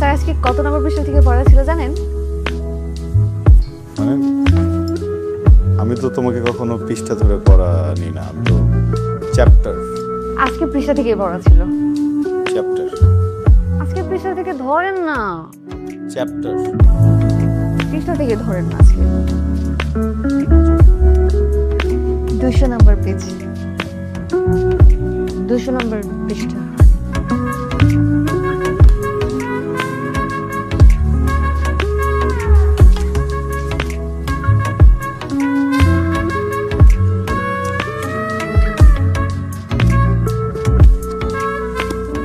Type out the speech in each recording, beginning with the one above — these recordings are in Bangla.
স্যার আজকে কত নম্বর পৃষ্ঠা থেকে পড়া ছিল জানেন? মানে আমি তো তোমাকে কখনো পৃষ্ঠা ধরে পড়ানি না, তো চ্যাপ্টার। আজকে পৃষ্ঠা থেকে পড়া ছিল। চ্যাপ্টার। আজকে পৃষ্ঠা থেকে ধরেন না। চ্যাপ্টার। পৃষ্ঠা থেকে ধরেন না আজকে। 200 নম্বর পেজ, 200 নম্বর পৃষ্ঠা।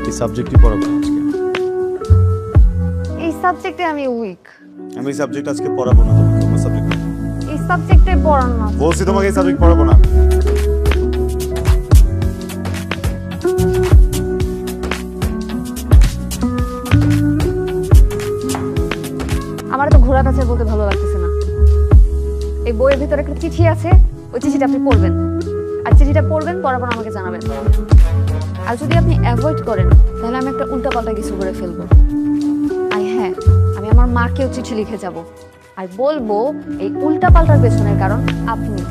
এই সাবজেক্টই পড়াবো আজকে। এই সাবজেক্টে আমি উইক। আমি এই সাবজেক্ট আজকে পড়াবো না, তোমার সাবজেক্ট। এই সাবজেক্টে পড়ান না। বলছি তোমাকে এই সাবজেক্ট পড়াবো না। আমার তো ঘোড়া কাছে বলতে ভালো লাগতেছে না। এই বইয়ের ভিতরে একটা চিঠি আছে, ওই চিঠিটা আপনি পড়বেন, আর চিঠিটা পড়বেন, পড়ার পর আমাকে জানাবেন। আর যদি আপনি অ্যাভয়েড করেন তাহলে আমি একটা উল্টাপাল্টা কিছু করে ফেলবো। আর হ্যাঁ, আমি আমার মাকেও চিঠি লিখে যাব আর বলবো এই উল্টাপাল্টার পেছনের কারণ আপনি।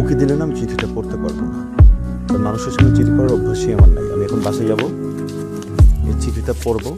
ওকে দিলে না আমি চিঠিটা পড়তে পারবো না, কারণ মানুষের সঙ্গে চিঠি পড়ার অভ্যাসই আমার নাই। আমি এখন বাসায় যাবো, এই চিঠিটা পড়বো,